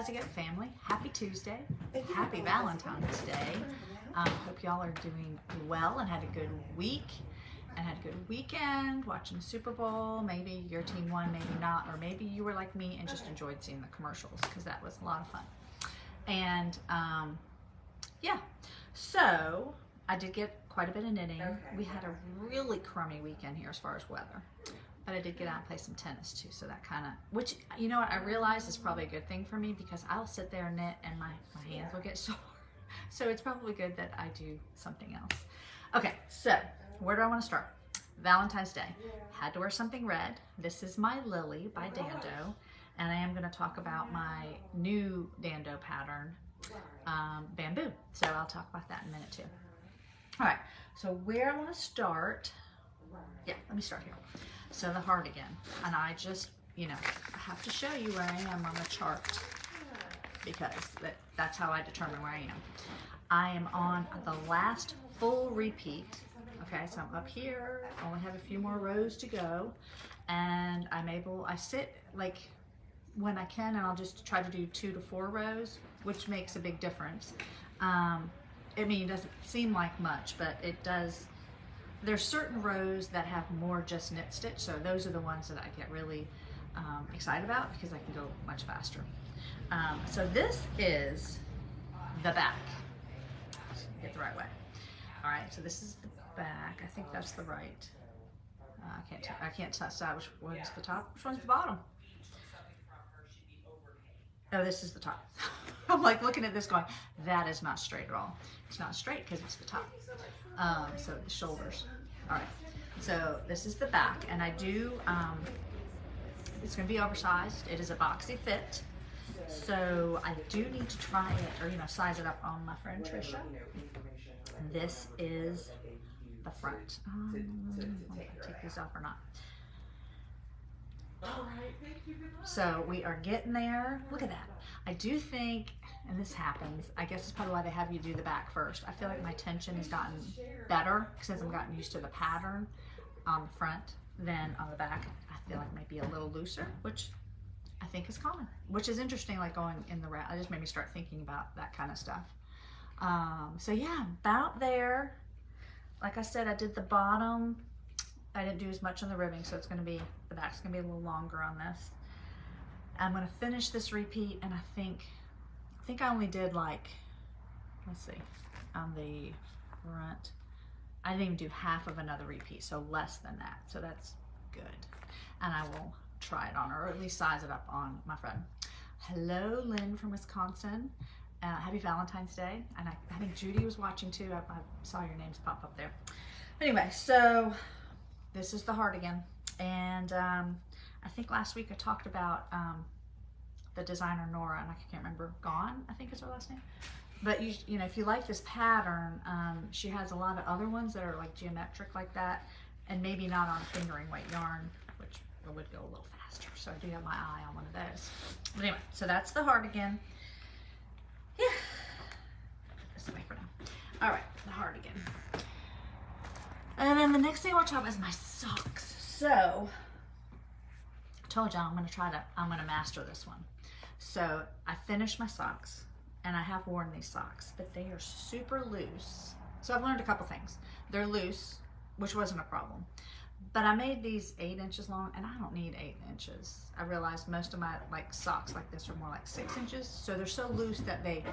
guys again, family. Happy Tuesday. Happy Valentine's Day. Hope y'all are doing well and had a good week and had a good weekend watching the Super Bowl. Maybe your team won, maybe not, or maybe you were like me and just enjoyed seeing the commercials because that was a lot of fun. And yeah, so I did get quite a bit of knitting. We had a really crummy weekend here as far as weather. But I did get out and play some tennis too, so that kind of, which, you know what, I realized is probably a good thing for me because I'll sit there and knit and my hands will get sore. So it's probably good that I do something else. Okay, so where do I want to start? Valentine's Day. Had to wear something red. This is my Lily by Dando, and I am going to talk about my new Dando pattern, Bamboo. So I'll talk about that in a minute too. All right, so where I want to start, yeah, let me start here. So the heart again, and I just, you know, I have to show you where I am on the chart because that's how I determine where I am. I am on the last full repeat. Okay, so I'm up here, only have a few more rows to go, and I sit like when I can, and I'll just try to do 2 to 4 rows, which makes a big difference. I mean, it doesn't seem like much, but it does. There's certain rows that have more just knit stitch, so those are the ones that I get really excited about because I can go much faster. So this is the back. Get the right way. All right, so this is the back. I think that's the right. I can't decide which one's the top, which one's the bottom. Oh, this is the top. I'm like looking at this going, that is not straight at all. It's not straight because it's the top. So the shoulders. All right, so this is the back, and I do, it's gonna be oversized. It is a boxy fit. So I do need to try it, or, you know, size it up on my friend Trisha. This is the front. Take these off or not. So we are getting there. Look at that. I do think, and this happens, I guess it's probably why they have you do the back first. I feel like my tension has gotten better since I've gotten used to the pattern on the front than on the back. I feel like it might be a little looser, which I think is common, which is interesting, like going in the round. It just made me start thinking about that kind of stuff. So yeah, about there. Like I said, I did the bottom. I didn't do as much on the ribbing, so it's going to be, the back's going to be a little longer on this. I'm going to finish this repeat, and I think I only did like, let's see, on the front, I didn't even do half of another repeat, so less than that. So that's good. And I will try it on, or at least size it up on my friend. Hello, Lynn from Wisconsin. Happy Valentine's Day. And I think Judy was watching too. I saw your names pop up there. Anyway, so this is the heart again. And I think last week I talked about the designer Nora, and I can't remember, Gone, I think is her last name. But you know, if you like this pattern, she has a lot of other ones that are like geometric like that, and maybe not on fingering weight yarn, which would go a little faster. So I do have my eye on one of those. But anyway, so that's the heart again. Yeah, this away for now. All right, the heart again. And then the next thing I want to talk about is my socks. So I told y'all I'm gonna master this one. So I finished my socks, and I have worn these socks, but they are super loose. So I've learned a couple things. They're loose, which wasn't a problem. But I made these 8 inches long, and I don't need 8 inches. I realized most of my socks like this are more like 6 inches. So they're so loose that they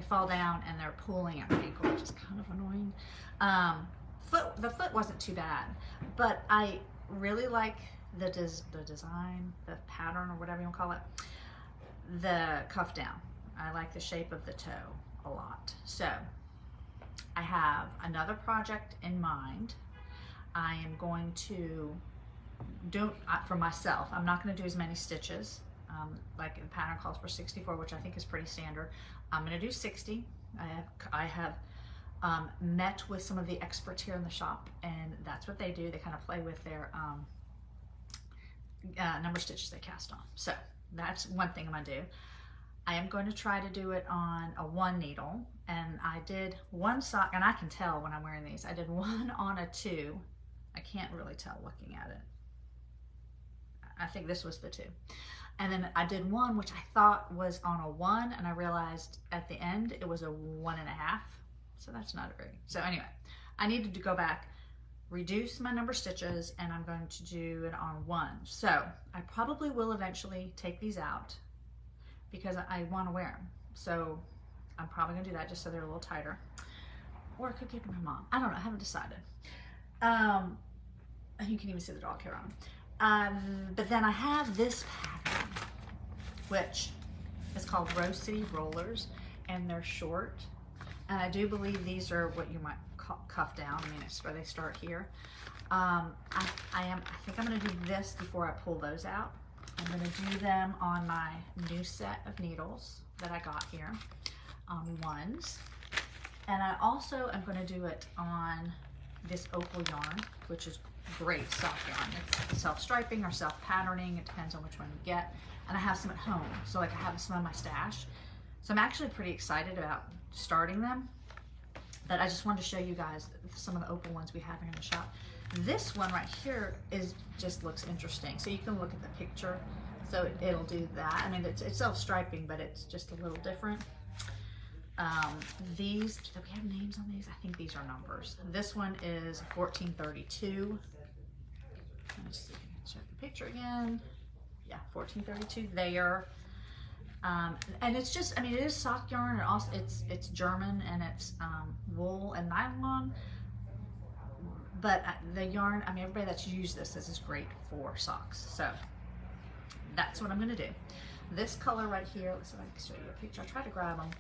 fall down and they're pulling at my ankle, which is kind of annoying. The foot wasn't too bad, but I really like the design, the pattern, or whatever you want to call it, the cuff down. I like the shape of the toe a lot. So I have another project in mind. I am going to do, for myself, I'm not going to do as many stitches, like the pattern calls for 64, which I think is pretty standard. I'm going to do 60. I have met with some of the experts here in the shop, and that's what they do. They kind of play with their number of stitches they cast on. So that's one thing I'm going to do. I am going to try to do it on a 1 needle, and I did one sock, and I can tell when I'm wearing these. I did one on a 2. I can't really tell looking at it. I think this was the 2. And then I did one which I thought was on a 1, and I realized at the end it was a 1.5. So that's not a very, so anyway, I needed to go back, reduce my number of stitches, and I'm going to do it on 1. So I probably will eventually take these out because I want to wear them. So I'm probably gonna do that just so they're a little tighter. Or I could give them to my mom. I don't know, I haven't decided. You can even see the dog hair on. But then I have this pattern, which is called Rose City Rollers, and they're short. And I do believe these are what you might call cuff down. I mean, it's where they start here. I think I'm gonna do this before I pull those out. I'm gonna do them on my new set of needles that I got here on 1s. And I also am gonna do it on this opal yarn, which is great sock yarn. It's self-striping or self-patterning. It depends on which one you get. And I have some at home. So like I have some in my stash. So I'm actually pretty excited about starting them. But I just wanted to show you guys some of the opal ones we have here in the shop. This one right here just looks interesting. So you can look at the picture. So it'll do that. I mean, it's self-striping, but it's just a little different. These, do we have names on these? I think these are numbers. This one is 1432. Let me see, check the picture again. Yeah, 1432 there. And it's just, I mean, it is sock yarn. And also, it's German, and it's wool and nylon. But the yarn, I mean, everybody that's used this is great for socks. So that's what I'm going to do. This color right here, let's see if I can show you a picture. I tried to grab them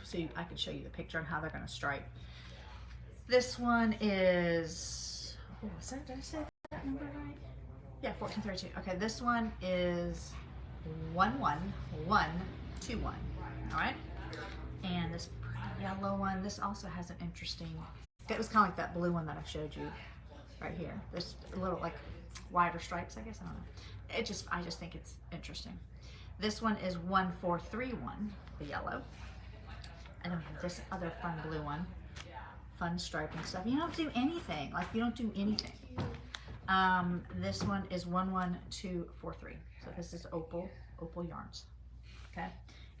so I could show you the picture on how they're going to stripe. This one is, oh, did I say that number right? Yeah, 1432. Okay, this one is 11121. All right. And this yellow one, this also has an interesting, it was kind of like that blue one that I showed you right here. There's a little like wider stripes, I guess. I don't know. I just think it's interesting. This one is 1431, the yellow. And then we have this other fun blue one. Fun striping stuff. You don't do anything. Like, you don't do anything. This one is 11243. So this is opal yarns. Okay.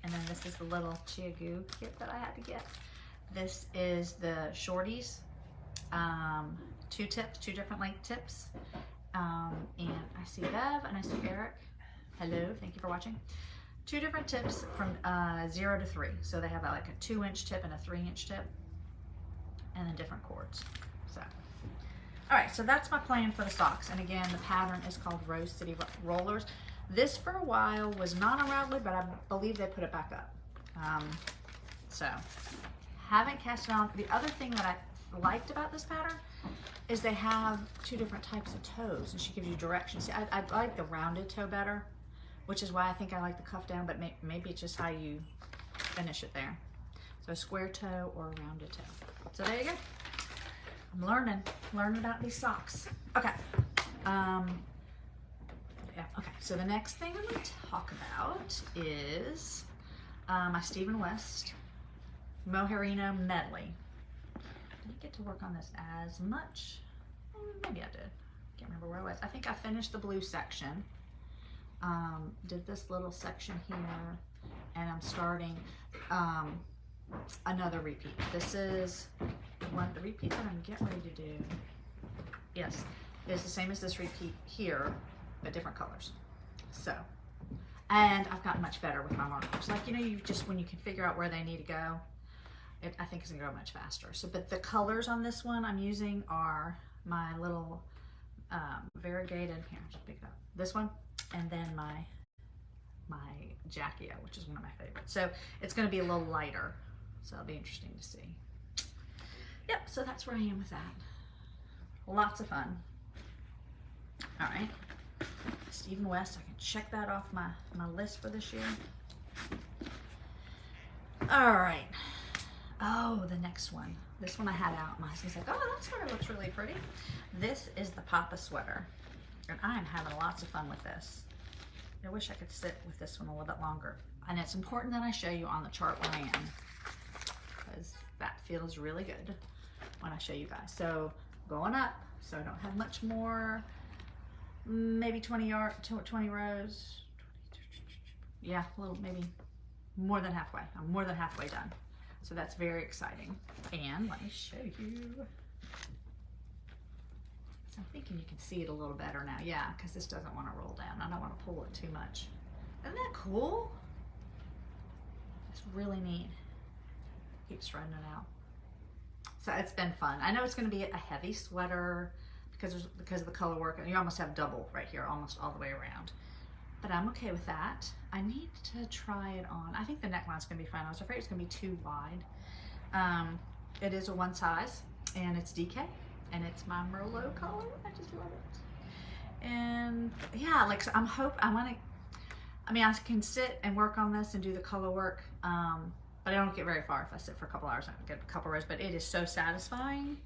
And then this is the little Chiagu kit that I had to get. This is the shorties. 2 tips, 2 different length tips. And I see Bev and I see Eric. Hello, thank you for watching. 2 different tips from 0 to 3. So they have like a 2-inch tip and a 3-inch tip, and then different cords. So, all right, so that's my plan for the socks. And again, the pattern is called Rose City Rollers. This for a while was not on Ravelry, but I believe they put it back up. So haven't cast it on. The other thing that I liked about this pattern is they have 2 different types of toes, and she gives you directions. See, I like the rounded toe better, which is why I think I like the cuff down, but maybe it's just how you finish it there. So a square toe or a rounded toe. So there you go. I'm learning about these socks. Okay. Yeah, okay, so the next thing I'm going to talk about is my Stephen West Mohairino medley. Didn't get to work on this as much. Maybe I did. Can't remember where I was. I think I finished the blue section. Did this little section here, and I'm starting another repeat. This is one of the repeats that I'm getting ready to do. Yes, it's the same as this repeat here, but different colors. So, and I've gotten much better with my markers. Like, you know, when you can figure out where they need to go, I think it's gonna go much faster. So, but the colors on this one I'm using are my little variegated, here, just pick it up. This one, and then my Jackia, which is one of my favorites. So it's gonna be a little lighter. So it'll be interesting to see. Yep, so that's where I am with that. Lots of fun. All right, Stephen West, I can check that off my list for this year. All right, oh, the next one. This one I had out, my husband's like, oh, that sweater looks really pretty. This is the Papa sweater, and I am having lots of fun with this. I wish I could sit with this one a little bit longer. And it's important that I show you on the chart where I am, because that feels really good when I show you guys. So going up, so I don't have much more, maybe 20 rows, yeah, a little, maybe more than halfway. I'm more than halfway done. So that's very exciting. And let me show you. So I'm thinking you can see it a little better now. Yeah, because this doesn't want to roll down. I don't want to pull it too much. Isn't that cool? It's really neat. Keeps running out. So it's been fun. I know it's going to be a heavy sweater because of the color work, and you almost have double right here, almost all the way around. But I'm okay with that. I need to try it on. I think the neckline's going to be fine. I was afraid it's going to be too wide. It is a one size, and it's DK, and it's my Merlot color. I just love it. And yeah, like so I mean, I can sit and work on this and do the color work, but I don't get very far if I sit for a couple hours. I can get a couple rows, but it is so satisfying,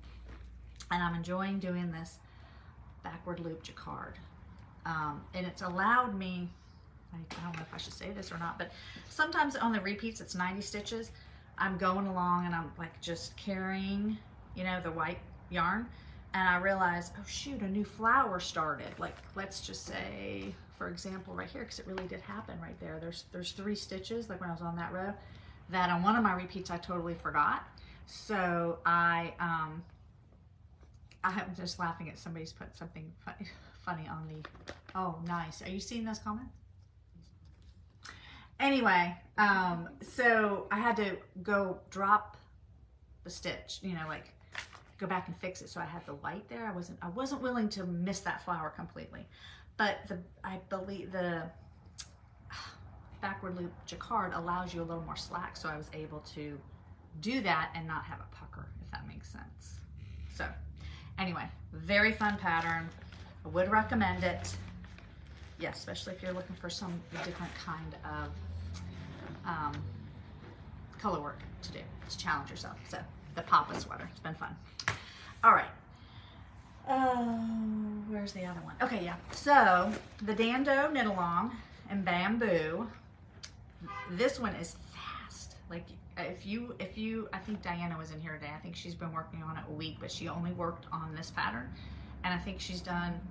and I'm enjoying doing this backward loop jacquard. And it's allowed me, I don't know if I should say this or not, but sometimes on the repeats, it's 90 stitches. I'm going along and I'm like just carrying, you know, the white yarn, and I realize, oh shoot, a new flower started. Like, let's just say, for example, right here, because it really did happen right there. There's 3 stitches, like when I was on that row, that on one of my repeats I totally forgot. So I'm just laughing at somebody's put something funny on the, oh nice. Are you seeing those comments? Anyway, so I had to go drop the stitch, you know, like go back and fix it. So I had the white there. I wasn't willing to miss that flower completely, but I believe the backward loop jacquard allows you a little more slack. So I was able to do that and not have a pucker, if that makes sense. So anyway, very fun pattern. I would recommend it. Yes, especially if you're looking for some different kind of color work to do, to challenge yourself. So the Papa sweater, it's been fun. All right. Where's the other one? Okay, yeah. So the Dando Knit Along and Bamboo. This one is fast. Like if you, I think Diana was in here today. I think she's been working on it a week, but she only worked on this pattern. And I think she's done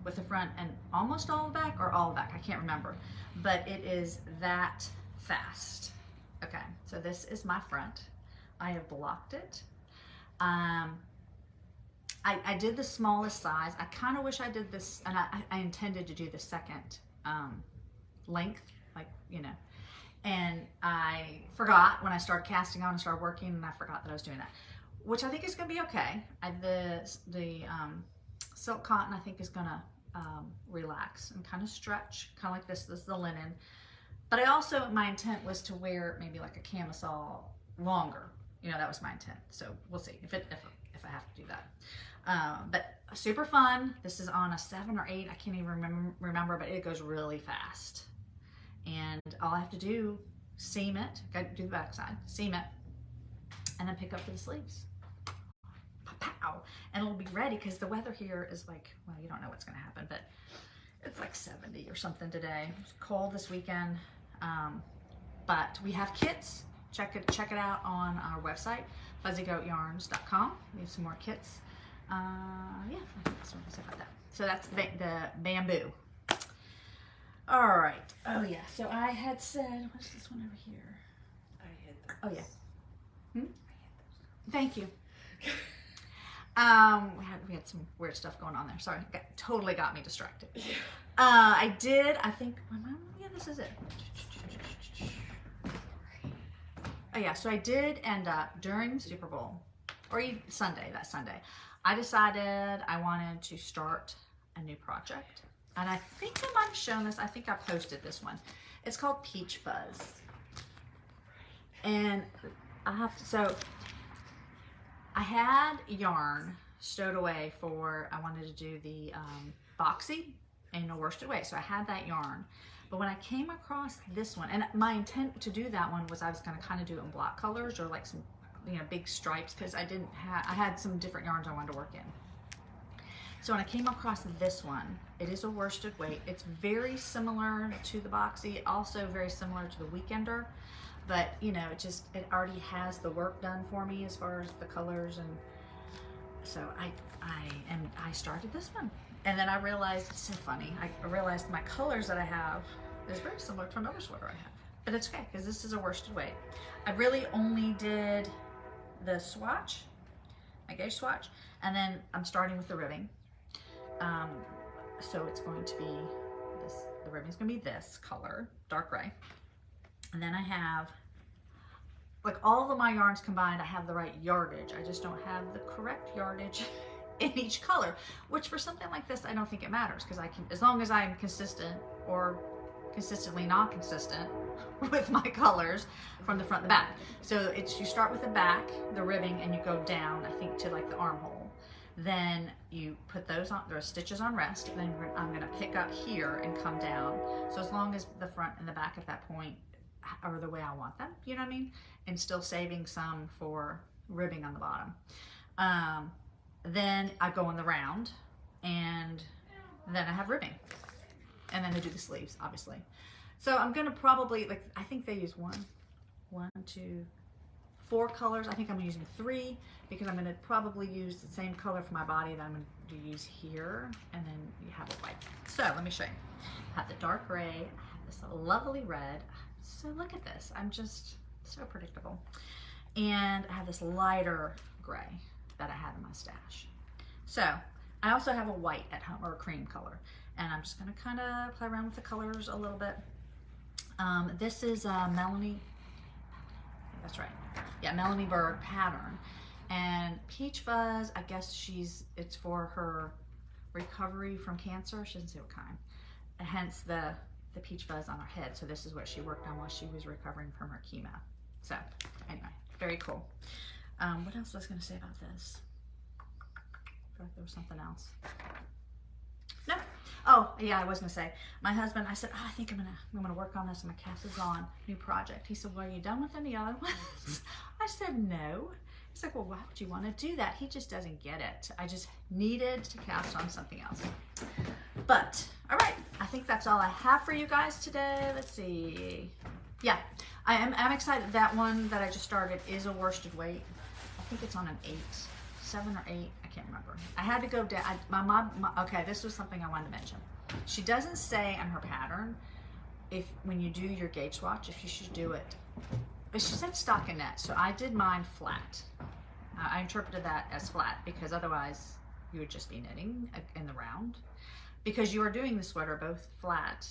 with the front and almost all the back, or all the back, I can't remember. But it is that fast. Okay, so this is my front. I have blocked it. I did the smallest size. I kind of wish I did this, and I intended to do the second length, like, you know, and I forgot when I started casting on and started working, and I forgot that I was doing that, which I think is going to be okay. The silk cotton I think is going to relax and kind of stretch, kind of like this. This is the linen. But I also, my intent was to wear maybe like a camisole longer. You know, that was my intent. So we'll see if I have to do that. But super fun. This is on a 7 or 8. I can't even remember, but it goes really fast. And all I have to do, seam it, got to do the back side, seam it, and then pick up for the sleeves. Pow! And it'll be ready because the weather here is like, well, you don't know what's going to happen, but it's like 70 or something today. It's cold this weekend, but we have kits. Check it out on our website, fuzzygoatyarns.com. We have some more kits. Yeah, I think that's what I said about that. So that's the Bamboo. All right. Oh yeah. So I had said, what's this one over here? I hit those. Oh yeah. I hit those. Thank you. We had some weird stuff going on there. Sorry, totally got me distracted. I think, yeah, this is it. Oh yeah, so I did end up during the Super Bowl, or even that Sunday, I decided I wanted to start a new project. And I think I might have shown this. I think I posted this one. It's called Peach Fuzz. And I had yarn stowed away for, I wanted to do the boxy in a worsted weight. So I had that yarn. But when I came across this one, and my intent to do that one was I was going to kind of do it in block colors or like some, you know, big stripes, because I had some different yarns I wanted to work in. So when I came across this one, it is a worsted weight. It's very similar to the boxy, also very similar to the Weekender. But, you know, it already has the work done for me as far as the colors. And so I started this one. And then I realized, it's so funny, I realized my colors that I have is very similar to another sweater I have. But it's okay, because this is a worsted weight. I really only did the swatch, my gauge swatch, and then I'm starting with the ribbing. So it's going to be this, the ribbing's gonna be this color, dark gray. And then I have, like all of my yarns combined, I have the right yardage. I just don't have the correct yardage in each color, which for something like this, I don't think it matters, because I can, as long as I'm consistent or consistently not consistent with my colors from the front and the back. So it's, you start with the back, the ribbing, and you go down, I think, to like the armhole. Then you put those on, there are stitches on rest. Then I'm gonna pick up here and come down. So as long as the front and the back at that point are the way I want them, you know what I mean? And still saving some for ribbing on the bottom. Then I go on the round, and then I have ribbing. And then I do the sleeves, obviously. So I'm gonna probably, like, I think they use 4 colors. I think I'm using 3, because I'm gonna probably use the same color for my body that I'm gonna use here, and then you have a white. So let me show you. I have the dark gray, I have this lovely red. So look at this, I'm just so predictable. And I have this lighter gray that I have in my stash. So I also have a white at home, or a cream color, and I'm just gonna kind of play around with the colors a little bit. This is Melanie, that's right. Yeah, Melanie Berg pattern. And Peach Fuzz, I guess it's for her recovery from cancer. She doesn't say what kind. Hence the Peach Fuzz on her head. So this is what she worked on while she was recovering from her chemo. So anyway, very cool. What else was I gonna say about this? I feel like there was something else. No. Oh, yeah, I was gonna say, my husband, I said, oh, I think I'm gonna work on this, my Cast Is On new project. He said, well, are you done with any other ones? I said, no. He's like, well, why would you want to do that? He just doesn't get it. I just needed to cast on something else. But, all right, I think that's all I have for you guys today. Let's see. Yeah, I'm excited. That one that I just started is a worsted weight. I think it's on an 8, 7 or 8. I can't remember. I had to go down. My mom, okay, this was something I wanted to mention. She doesn't say on her pattern when you do your gauge swatch, if you should do it. But she said stockinette, so I did mine flat. I interpreted that as flat, because otherwise you would just be knitting in the round, because you are doing the sweater both flat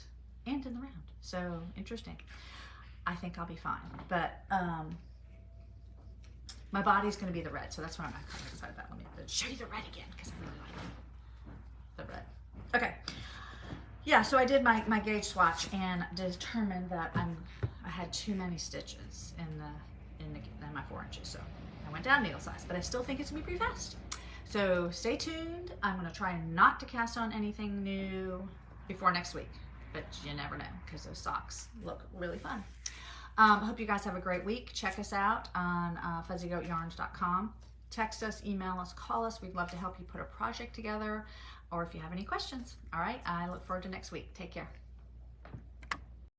and in the round. So interesting. I think I'll be fine. But my body's going to be the red, so that's what I'm kind of excited about. Let me show you the red again, because I really like the red. Okay. Yeah, so I did my gauge swatch and determined that I had too many stitches in my 4 inches, so I went down needle size, but I still think it's gonna be pretty fast. So stay tuned. I'm gonna try not to cast on anything new before next week, but you never know, because those socks look really fun. I hope you guys have a great week. Check us out on fuzzygoatyarns.com. Text us, email us, call us. We'd love to help you put a project together, or if you have any questions. All right, I look forward to next week. Take care.